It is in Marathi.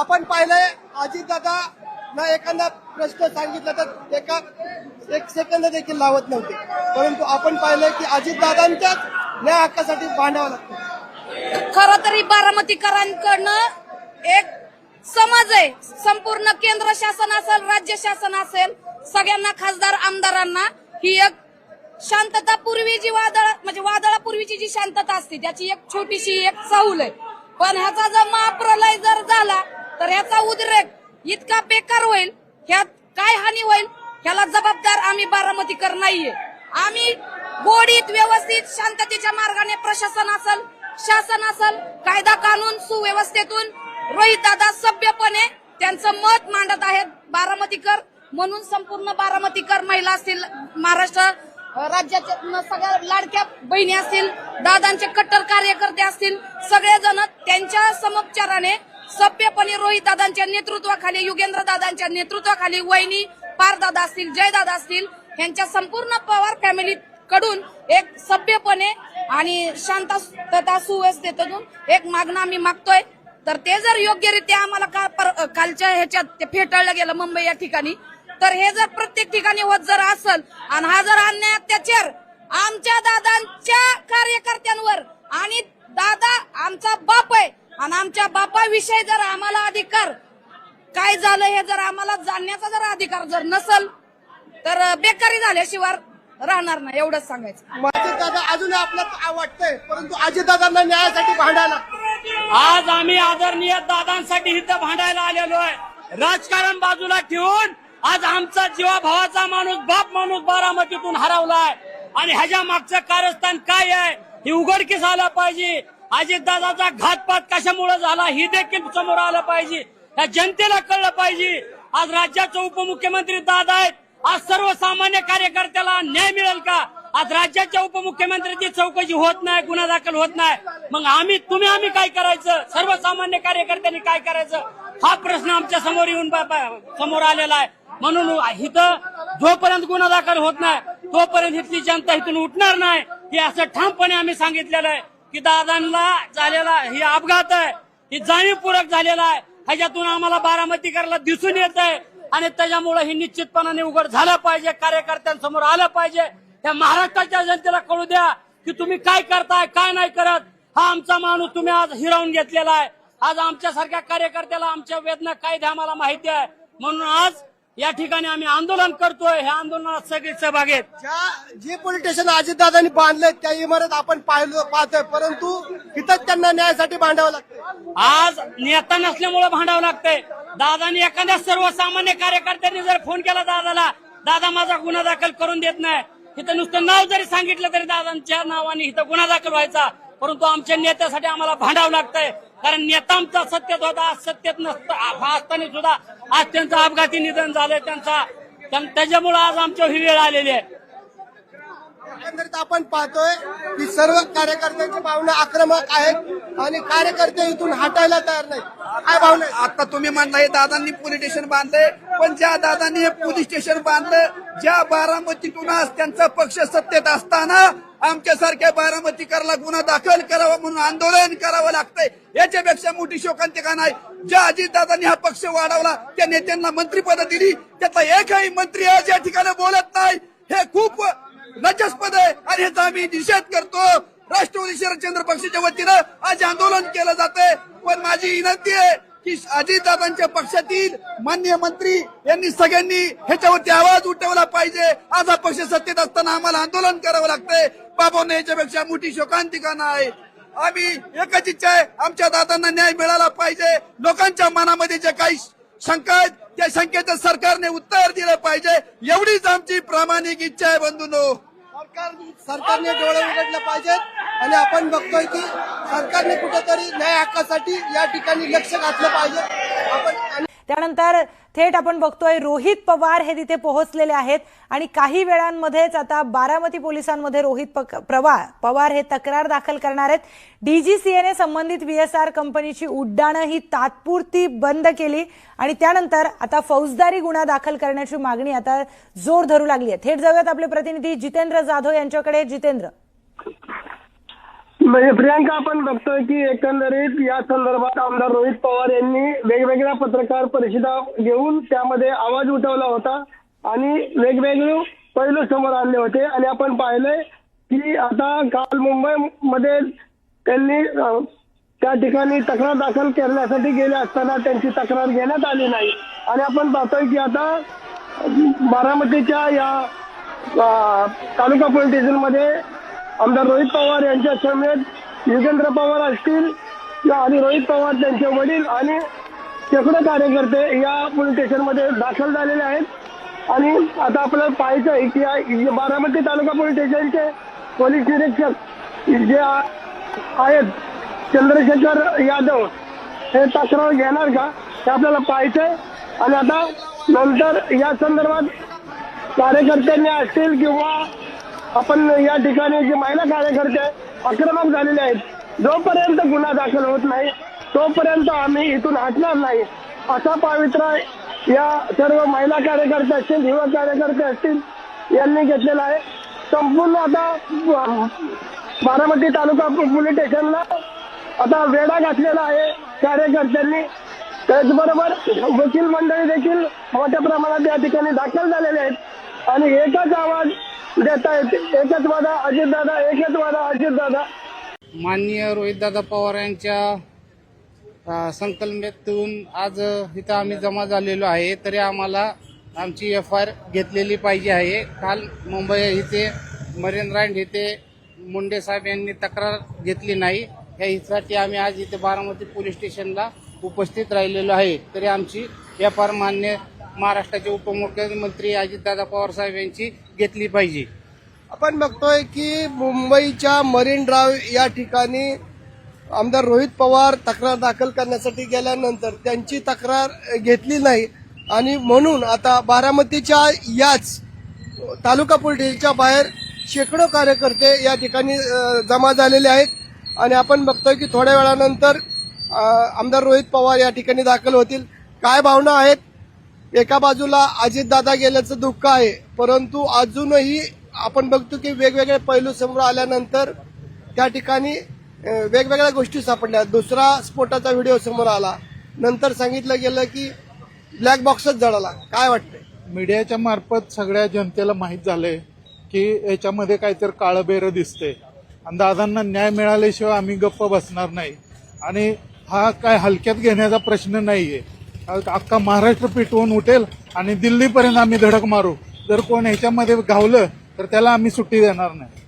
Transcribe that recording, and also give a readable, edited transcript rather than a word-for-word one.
आपण पाहिलंय अजितदादा ना एखादा प्रश्न सांगितला तर एक सेकंद देखील लावत नव्हते, परंतु आपण पाहिलंय की अजितदादांच्याच न्याय हक्कासाठी भांडावं लागतं. खरं तरी बारामतीकरांकडनं एक समज आहे, संपूर्ण केंद्र शासन असेल राज्य शासन असेल सगळ्यांना खासदार आमदारांना ही एक शांतता पूर्वी जी वादळापूर्वीची जी शांतता असते त्याची एक छोटीशी एक चाहूल आहे. पण ह्याचा जर महाप्रलय जर झाला तर ह्याचा उद्रेक इतका बेकार होईल, ह्यात काय हानी होईल ह्याला जबाबदार आम्ही बारामतीकर नाहीये. आम्ही गोडीत व्यवस्थित शांततेच्या मार्गाने प्रशासन असेल शासन असेल कायदा कानून सुव्यवस्थेतून रोहितदादा सभ्यपणे त्यांचं मत मांडत आहेत बारामतीकर. म्हणून संपूर्ण बारामतीकर महिला असतील, महाराष्ट्र राज्याच्या सगळ्या लाडक्या बहिणी असतील, दादांचे कट्टर कार्यकर्ते असतील, सगळेजण त्यांच्या समोपचाराने सभ्यपणे रोहितदादांच्या नेतृत्वाखाली युगेंद्र दादांच्या नेतृत्वाखाली वहिनी पारदादा असतील जयदादा असतील यांच्या संपूर्ण पवार फॅमिली कडून एक सभ्यपणे आणि शांतता सुव्यवस्थेतून एक मागणं आम्ही मागतोय. तर ते जर योग्यरित्या आम्हाला कालच्या ह्याच्यात ते फेटाळलं गेलं मुंबई या ठिकाणी, तर हे जर प्रत्येक ठिकाणी होत जर असेल आणि हा जर अन्याय अत्याचार आमच्या दादांच्या कार्यकर्त्यांवर आणि दादा आमचा बाप आहे आणि आमच्या बापाविषयी जर आम्हाला अधिकार काय झालं हे जर आम्हाला जाणण्याचा जर अधिकार जर नसेल तर बेकारी झाल्याशिवाय राहणार नाही, एवढंच सांगायचं. अजितदादा अजून आपल्याला वाटतंय, परंतु अजितदादांना न्यायासाठी भांडायला आज आम्ही आदरणीय दादांसाठी इथं भांडायला आलेलो आहे. राजकारण बाजूला ठेवून आज आमचा जीवाभावाचा बाप माणूस बारामतीतून हरवलाय आणि ह्याच्या मागचं कारस्थान काय आहे हे उघडकीस आलं पाहिजे. अजितदादाचा घातपात कशामुळे झाला ही देखील समोर आलं पाहिजे, या जनतेला कळलं पाहिजे. आज राज्याचे उपमुख्यमंत्री दादा आहेत, आज सर्वसामान्य कार्यकर्त्याला न्याय मिळेल का? आज राज्याच्या उपमुख्यमंत्र्यांची चौकशी होत नाही, गुन्हा दाखल होत नाही, मग आम्ही काय करायचं? सर्वसामान्य कार्यकर्त्यांनी काय करायचं हा प्रश्न आमच्या समोर येऊन समोर आलेला आहे. म्हणून इथं जोपर्यंत गुन्हा दाखल होत नाही तोपर्यंत इथली जनता इथून उठणार नाही हे असं ठामपणे आम्ही सांगितलेलं आहे की दादांना झालेला हे अपघात आहे, ही जाणीवपूर्वक झालेला आहे. ह्याच्यातून आम्हाला बारामतीकरला दिसून येत आहे आणि त्याच्यामुळे ही निश्चितपणाने उघड झालं पाहिजे, कार्यकर्त्यांसमोर आलं पाहिजे. या महाराष्ट्राच्या जनतेला कळू द्या की तुम्ही काय करताय काय नाही करत. हा आमचा माणूस तुम्ही आज हिरावून घेतलेला आहे. आज आमच्यासारख्या कार्यकर्त्याला आमच्या वेदना काय द्या आम्हाला माहिती आहे. म्हणून आज या ठिकाणी आम्ही आंदोलन करतोय. ह्या आंदोलनात सगळे सहभागी आहेत. जे पोलीस स्टेशन अजितदादांनी बांधले त्या इमारत आपण पाहतोय, परंतु इथंच त्यांना न्यायासाठी भांडावं लागतं. आज नेता नसल्यामुळे भांडावं लागतंय. दादांनी एखाद्या सर्वसामान्य कार्यकर्त्यांनी जर फोन केला दादाला, दादा माझा गुन्हा दाखल करून देत नाही, इथं नुसतं नाव जरी सांगितलं तरी दादांच्या नावाने इथं गुन्हा दाखल व्हायचा. परंतु आमच्या नेत्यासाठी आम्हाला भांडावं लागतंय, कारण नेता आमचा सत्तेत होता, आज सत्तेत नसतं असताना सुद्धा आज त्यांचं अपघाती निधन झालंय त्याच्यामुळे आज आमच्यावर ही वेळ आलेली आहे. एकंदरीत आपण पाहतोय की सर्व कार्यकर्त्यांची भावना आक्रमक आहेत आणि कार्यकर्ते इथून हटायला तयार नाही. काय भावना? आता तुम्ही म्हणला हे दादांनी पोलीस स्टेशन बांधले, पण ज्या दादांनी हे पोलीस स्टेशन बांधलं, ज्या बारामतीतून आज त्यांचा पक्ष सत्तेत असताना आमच्यासारख्या बारामतीकरला गुन्हा दाखल करावा म्हणून आंदोलन करावं लागतंय, याच्यापेक्षा मोठी शोकांतिका नाही. ज्या अजितदादांनी हा पक्ष वाढवला त्या नेत्यांना मंत्रिपद दिली, त्यातला एकही मंत्री आज या ठिकाणी बोलत नाही. हे खूप लज्जास्पद आहे आणि ह्याचा आम्ही निषेध करतो. राष्ट्रवादी शरदचंद्र पक्षाच्या वतीनं आज आंदोलन केलं जातंय. पण माझी विनंती आहे की अजितदादांच्या पक्षातील माननीय मंत्री यांनी सगळ्यांनी ह्याच्यावरती आवाज उठवला पाहिजे. आज हा पक्ष सत्तेत असताना आम्हाला आंदोलन करावं लागतंय. बाबांना याच्यापेक्षा मोठी शोकांतिका नाही. आम्ही एकच इच्छा आहे, आमच्या दादांना न्याय मिळाला पाहिजे. लोकांच्या मनामध्ये जे काही शंका आहेत त्या शंकेचं सरकारने उत्तर दिलं पाहिजे, एवढीच आमची प्रामाणिक इच्छा आहे. बंधूंनो, सरकारने डोळे उघडले पाहिजेत आणि आपण बघतोय की सरकारने कुठेतरी न्याय हक्कासाठी या ठिकाणी लक्ष घातलं पाहिजे. आपण त्यानंतर थेट आपण बघतोय रोहित पवार हे तिथे पोहोचलेले आहेत आणि काही वेळांमध्येच आता बारामती पोलिसांमध्ये रोहित पवार हे तक्रार दाखल करणार आहेत. डीजीसीएने संबंधित VSR कंपनीची उड्डाणं ही तात्पुरती बंद केली आणि त्यानंतर आता फौजदारी गुन्हा दाखल करण्याची मागणी आता जोर धरू लागली आहे. थेट जाऊयात आपले प्रतिनिधी जितेंद्र जाधव यांच्याकडे. जितेंद्र, म्हणजे प्रियांका, आपण बघतोय की एकंदरीत या संदर्भात आमदार रोहित पवार यांनी वेगवेगळ्या पत्रकार परिषदा घेऊन त्यामध्ये आवाज उठवला होता आणि वेगवेगळे पैलू समोर आणले होते. आणि आपण पाहिलंय की आता काल मुंबईमध्ये त्यांनी त्या ठिकाणी तक्रार दाखल करण्यासाठी गेले असताना त्यांची तक्रार घेण्यात आली नाही. आणि आपण पाहतोय की आता बारामतीच्या या तालुका पोलीस स्टेशनमध्ये आमदार रोहित पवार यांच्या समेत युगेंद्र पवार असतील आणि रोहित पवार त्यांचे वडील आणि शेकडो कार्यकर्ते या पोलीस स्टेशनमध्ये दाखल झालेले आहेत. आणि आता आपल्याला पाहायचं आहे की बारामती तालुका पोलीस स्टेशनचे पोलीस निरीक्षक जे आहेत चंद्रशेखर यादव हे तक्रार घेणार का हे आपल्याला पाहायचंय. आणि आता नंतर या संदर्भात कार्यकर्त्यांनी असतील किंवा आपण या ठिकाणी जे महिला कार्यकर्ते आक्रमक झालेले आहेत, जोपर्यंत गुन्हा दाखल होत नाही तोपर्यंत आम्ही इथून हटणार नाही असा पवित्रा या सर्व महिला कार्यकर्ते असतील, युवा कार्यकर्ते असतील यांनी घेतलेला आहे. संपूर्ण आता बारामती तालुका पोलीस स्टेशनला आता वेढा घातलेला आहे कार्यकर्त्यांनी. त्याचबरोबर वकील मंडळी देखील मोठ्या प्रमाणात या ठिकाणी दाखल झालेले आहेत आणि एकच आवाज देत आहेत, एकच वादा अजितदादा, एकच वादा अजितदादा. माननीय रोहितदादा पवार यांच्या संकल्पनेतून आज इथं आम्ही जमा झालेलो आहे. तरी आम्हाला आमची FIR घेतलेली पाहिजे आहे. काल मुंबई इथे मरीन ड्राइव्ह इथे मुंडे साहेब यांनी तक्रार घेतली नाही, यासाठी आम्ही आज इथे बारामती पोलीस स्टेशनला उपस्थित राहिलेलो आहे. तरी आमची FIR मान्य महाराष्ट्राचे उपमुख्यमंत्री अजितदादा पवार साहेब यांची घेतली पाहिजे. आपण बघतोय की मुंबईच्या मरीन ड्राईव्ह या ठिकाणी आमदार रोहित पवार तक्रार दाखल करण्यासाठी गेल्यानंतर त्यांची तक्रार घेतली नाही आणि म्हणून आता बारामतीच्या याच तालुका पोलीस स्टेशनच्या बाहेर शेकडो कार्यकर्ते या ठिकाणी जमा झालेले आहेत. आणि आपण बघतोय की थोड्या वेळानंतर आमदार रोहित पवार या ठिकाणी दाखल होतील. काय भावना आहेत? एका बाजूला अजितदादा गेल्याचं दुःख आहे, परंतु अजूनही आपण बघतो की वेगवेगळे पैलू समोर आल्यानंतर त्या ठिकाणी वेगवेगळ्या गोष्टी सापडल्या. दुसरा स्फोटाचा व्हिडिओ समोर आला, नंतर सांगितलं गेलं की ब्लॅक बॉक्सच जळाला. काय वाटतंय? मीडियाच्या मार्फत सगळ्या जनतेला माहीत झालंय की याच्यामध्ये काहीतरी काळबेरं दिसते आणि दादांना न्याय मिळाल्याशिवाय आम्ही गप्प बसणार नाही. आणि हा काय हलक्यात घेण्याचा प्रश्न नाहीये. अख्खा महाराष्ट्र पेटवून उठेल आणि दिल्लीपर्यंत आम्ही धडक मारू. जर कोण ह्याच्यामध्ये घावलं तर त्याला आम्ही सुट्टी देणार नाही.